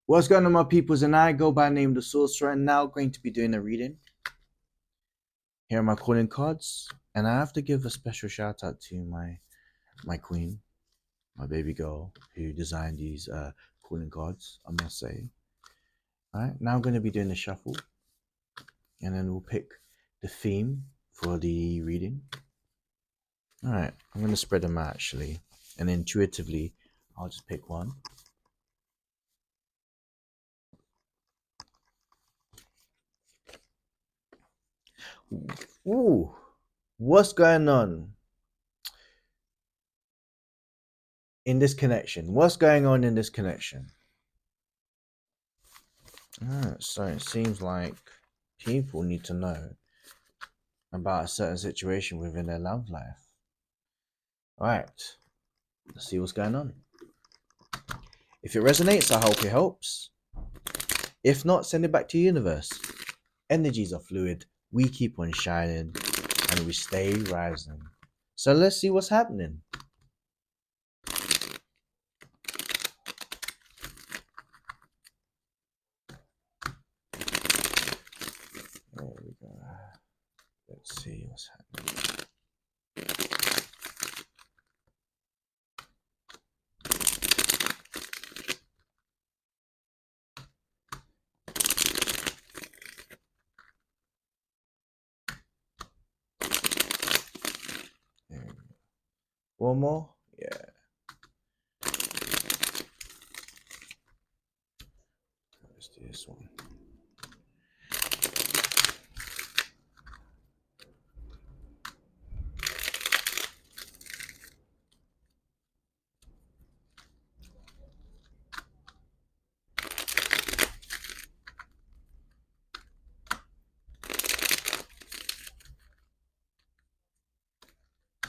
What's going on, my peoples? And I go by name the Sorcerer, and now going to be doing a reading. Here are my calling cards, and I have to give a special shout out to my queen, my baby girl, who designed these calling cards. I must say. All right, now I'm going to be doing the shuffle, and then we'll pick the theme for the reading. All right, I'm going to spread them out actually, and intuitively, I'll just pick one. Ooh, what's going on in this connection? What's going on in this connection? So it seems like people need to know about a certain situation within their love life. All right, let's see what's going on. If it resonates, I hope it helps. If not, send it back to the universe. Energies are fluid. We keep on shining and we stay rising. So let's see what's happening. There we go. Let's see what's happening. There we go. One more? Yeah. Let's do this one.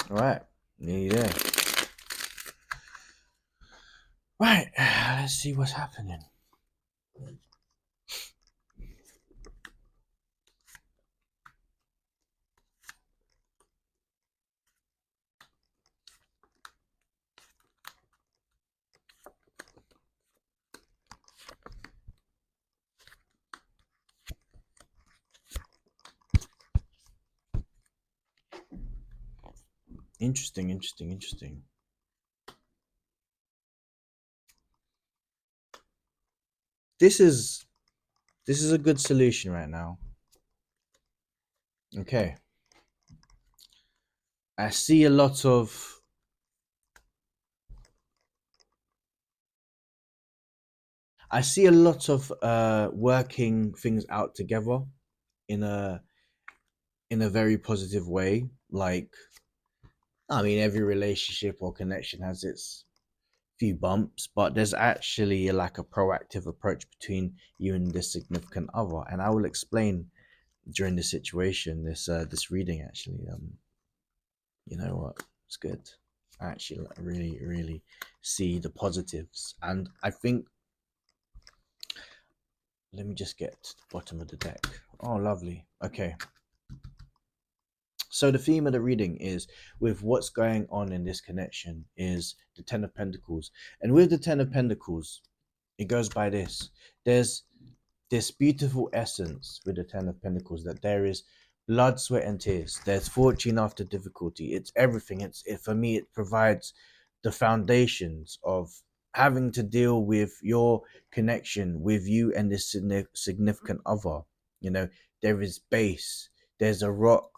All right, nearly there. Right, let's see what's happening. Interesting. This is a good solution right now. Okay. I see a lot of working things out together in a very positive way. Like, I mean, every relationship or connection has its few bumps, but there's actually like a proactive approach between you and this significant other, and I will explain during this situation, this reading actually. You know what? It's good. I actually really see the positives, and I think. Let me just get to the bottom of the deck. Oh, lovely. Okay. So the theme of the reading is, with what's going on in this connection, is the Ten of Pentacles. And with the Ten of Pentacles, it goes by this. There's this beautiful essence with the Ten of Pentacles, that there is blood, sweat, and tears. There's fortune after difficulty. It's everything. For me, it provides the foundations of having to deal with your connection with you and this significant other. You know, there is base. There's a rock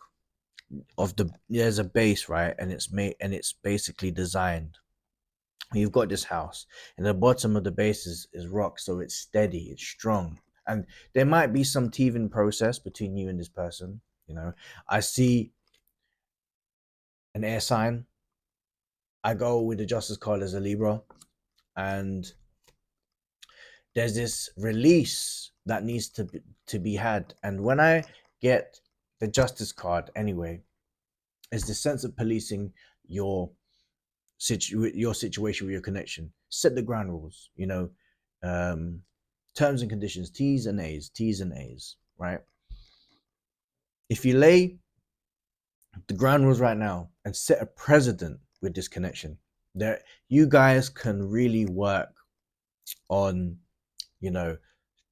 there's a base, right? And it's basically designed. You've got this house, and the bottom of the base is rock, so it's steady, it's strong. And there might be some teething process between you and this person. You know, I see an air sign. I go with the Justice card as a Libra, and there's this release that needs to be had. And when I get the Justice card, anyway, is the sense of policing your situation with your connection. Set the ground rules. You know, terms and conditions, T's and A's, right? If you lay the ground rules right now and set a precedent with this connection, there you guys can really work on you know,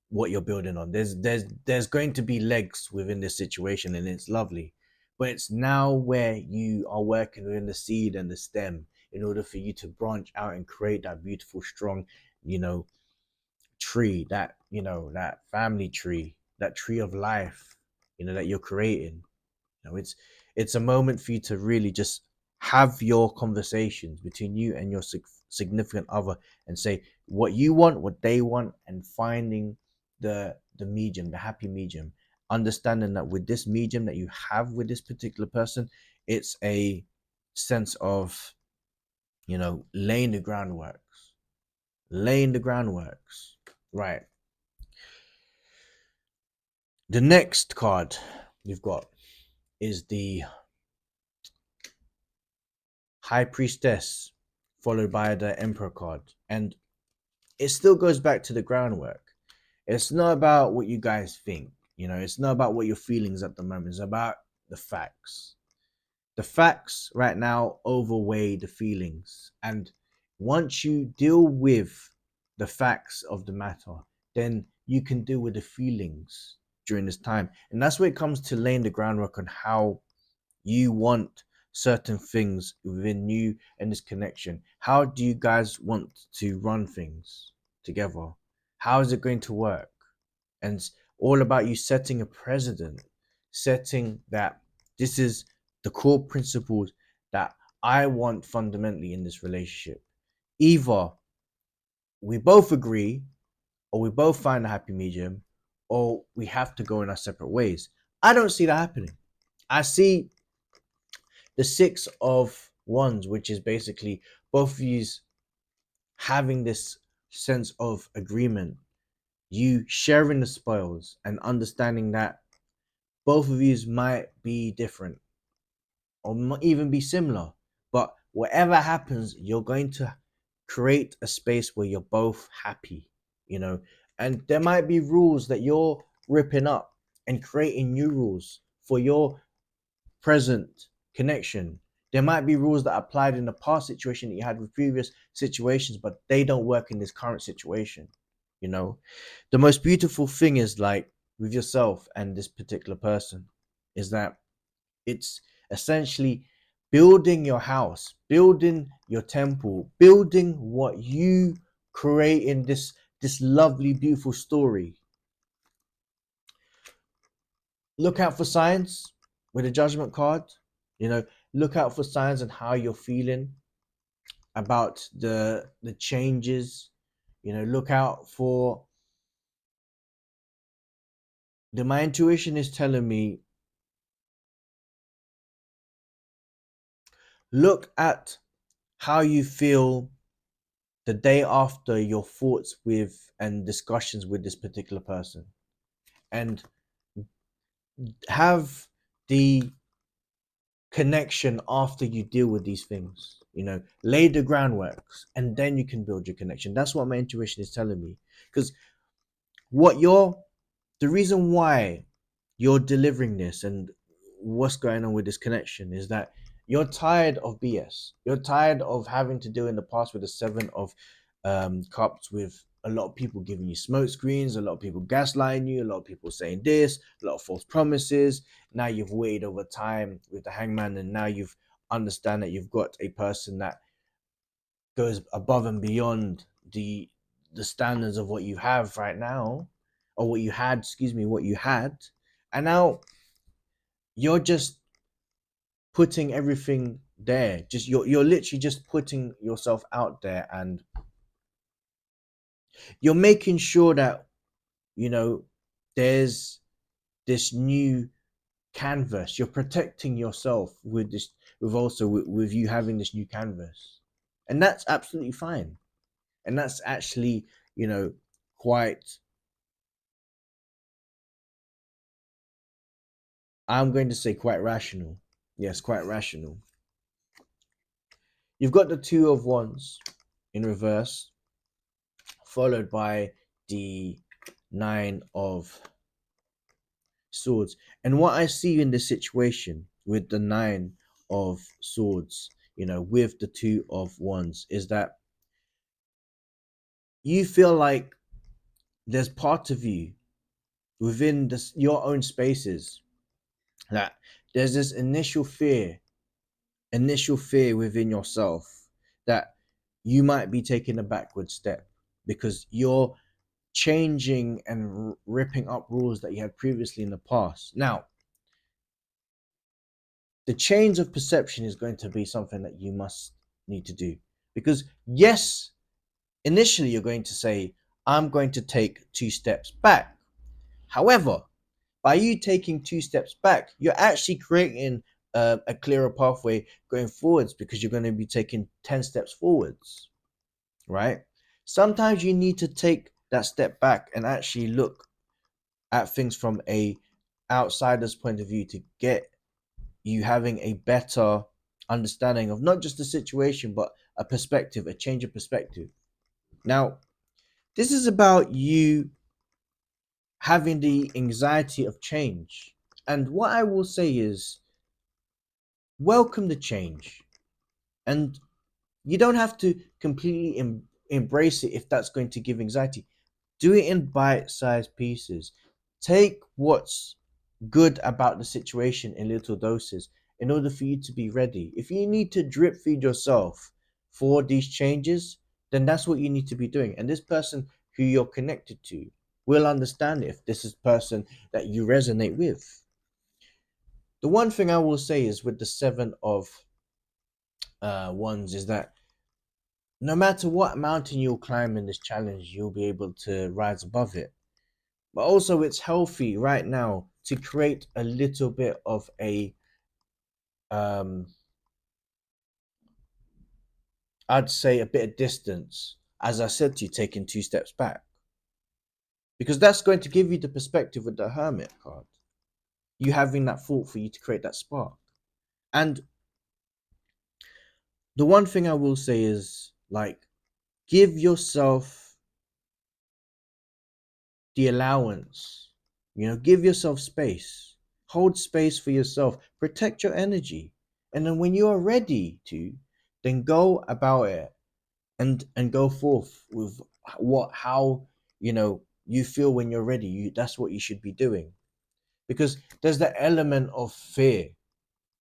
what you're building on. There's going to be legs within this situation, and it's lovely. But it's now where you are working within the seed and the stem in order for you to branch out and create that beautiful, strong, you know, tree, that, you know, that family tree, that tree of life, you know, that you're creating. You know, it's a moment for you to really just have your conversations between you and your significant other and say what you want, what they want, and finding the medium, the happy medium. Understanding that with this medium that you have with this particular person, it's a sense of, you know, laying the groundworks. Right. The next card you've got is the High Priestess, followed by the Emperor card. And it still goes back to the groundwork. It's not about what you guys think, you know, it's not about what your feelings at the moment, it's about the facts. The facts right now overweigh the feelings. And once you deal with the facts of the matter, then you can deal with the feelings during this time. And that's where it comes to laying the groundwork on how you want certain things within you and this connection. How do you guys want to run things together? How is it going to work? And it's all about you setting a precedent, setting that this is the core principles that I want fundamentally in this relationship. Either we both agree, or we both find a happy medium, or we have to go in our separate ways. I don't see that happening. I see the Six of Wands, which is basically both of you having this sense of agreement, you sharing the spoils and understanding that both of you might be different or might even be similar, but whatever happens, you're going to create a space where you're both happy, you know. And there might be rules that you're ripping up and creating new rules for your present connection. There might be rules that applied in the past situation that you had with previous situations, but they don't work in this current situation. You know, the most beautiful thing is like with yourself and this particular person is that it's essentially building your house, building your temple, building what you create in this lovely, beautiful story. Look out for signs with a judgment card. You know, look out for signs and how you're feeling about the changes. You know, look out for my intuition is telling me look at how you feel the day after your thoughts with and discussions with this particular person, and have the connection after you deal with these things. You know, lay the groundworks and then you can build your connection. That's what my intuition is telling me. Because what you're the reason why you're delivering this and what's going on with this connection is that you're tired of BS. You're tired of having to deal in the past with the Seven of Cups, with a lot of people giving you smoke screens, a lot of people gaslighting you, a lot of people saying this, a lot of false promises. Now you've waited over time with the Hangman, and now you've understand that you've got a person that goes above and beyond the standards of what you have right now, or what you had, excuse me, what you had, and now you're just putting everything there. Just you're literally just putting yourself out there, and you're making sure that, you know, there's this new canvas. You're protecting yourself with this, with also with you having this new canvas, and that's absolutely fine. And that's actually, you know, quite, I'm going to say quite rational. Yes, quite rational. You've got the Two of Wands in reverse, followed by the Nine of Swords. And what I see in this situation with the Nine of Swords, you know, with the Two of Wands, is that you feel like there's part of you within this, your own spaces, that there's this initial fear within yourself that you might be taking a backward step because you're changing and ripping up rules that you had previously in the past. Now, the change of perception is going to be something that you must need to do, because yes, initially you're going to say, I'm going to take 2 steps back. However, by you taking 2 steps back, you're actually creating a clearer pathway going forwards, because you're going to be taking 10 steps forwards, right? Sometimes you need to take that step back and actually look at things from a outsider's point of view to get you having a better understanding of not just the situation, but a perspective, a change of perspective. Now, this is about you having the anxiety of change. And what I will say is, welcome the change. And you don't have to completely embrace it if that's going to give anxiety. Do it in bite sized pieces. Take what's good about the situation in little doses in order for you to be ready. If you need to drip feed yourself for these changes, then that's what you need to be doing. And this person who you're connected to will understand if this is a person that you resonate with. The one thing I will say is with the seven of wands is that no matter what mountain you'll climb in this challenge, you'll be able to rise above it. But also, it's healthy right now to create a little bit of a um I'd say a bit of distance, as I said to you, taking 2 steps back, because that's going to give you the perspective with the Hermit card, you having that thought for you to create that spark. And the one thing I will say is, like, give yourself the allowance, give yourself space, hold space for yourself, protect your energy, and then when you are ready to, then go about it and go forth with how you feel when you're ready. That's what you should be doing, because there's that element of fear,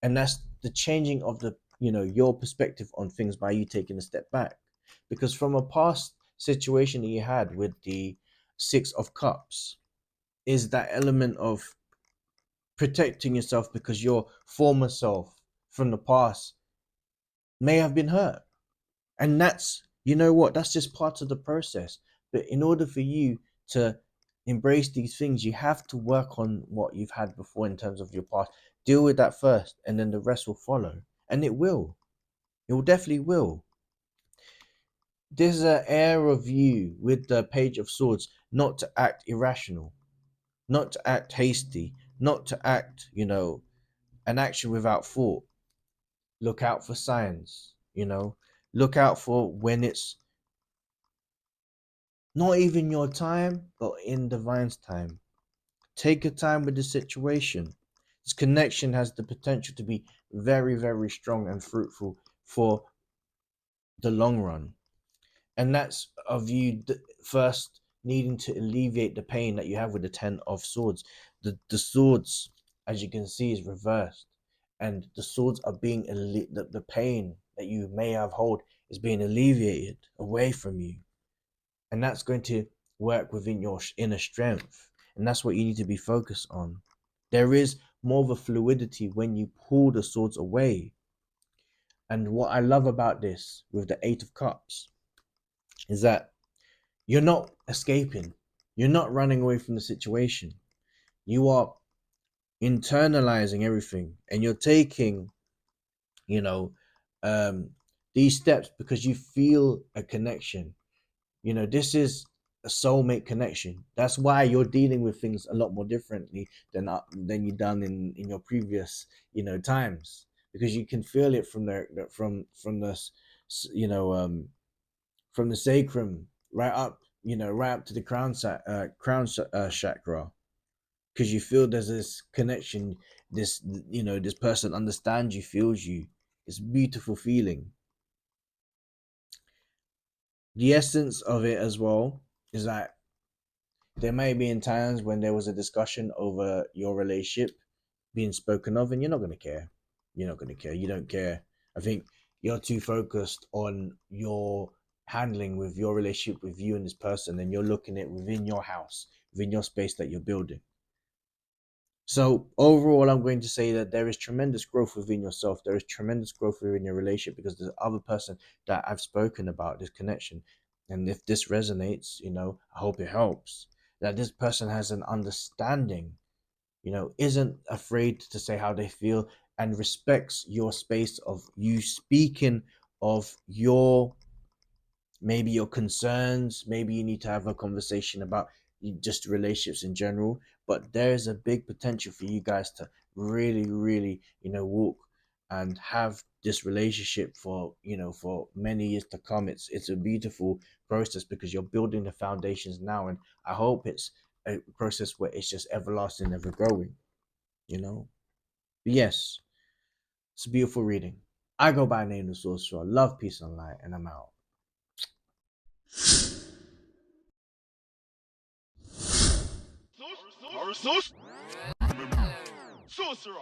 and that's the changing of the your perspective on things by you taking a step back, because from a past situation that you had with the 6 of Cups is that element of protecting yourself, because your former self from the past may have been hurt. And that's, that's just part of the process. But in order for you to embrace these things, you have to work on what you've had before in terms of your past. Deal with that first, and then the rest will follow. And it will definitely will. There's an air of you with the Page of Swords not to act irrational, not to act hasty, not to act an action without thought. Look out for signs, look out for when it's not even your time, but in divine's time. Take your time with the situation. This connection has the potential to be very, very strong and fruitful for the long run. And that's of you first needing to alleviate the pain that you have with the 10 of Swords. The swords, as you can see, is reversed, and the swords are being the pain that you may have hold is being alleviated away from you, and that's going to work within your inner strength, and that's what you need to be focused on. There is more of a fluidity when you pull the swords away. And what I love about this with the 8 of Cups is that you're not escaping, you're not running away from the situation, you are internalizing everything, and you're taking you know um these steps because you feel a connection. This is a soulmate connection. That's why you're dealing with things a lot more differently than you done in your previous times, because you can feel it from the you know from the sacrum right up to the crown chakra, because you feel there's this connection. This person understands you, feels you. It's a beautiful feeling. The essence of it as well is that there may be in times when there was a discussion over your relationship being spoken of, and you're not going to care. You're not going to care. You don't care. I think you're too focused on your handling with your relationship with you and this person, and you're looking at within your house, within your space that you're building. So overall, I'm going to say that there is tremendous growth within yourself. There is tremendous growth within your relationship because there's other person that I've spoken about this connection. And if this resonates, I hope it helps. That this person has an understanding, isn't afraid to say how they feel and respects your space of you speaking of maybe your concerns. Maybe you need to have a conversation about just relationships in general, but there's a big potential for you guys to really really walk and have this relationship for many years to come. It's a beautiful process because you're building the foundations now, and I hope it's a process where it's just everlasting, ever growing. But yes, it's a beautiful reading. I go by the name of Sorcerer. Love, peace, and light, and I'm out. Sorcerer.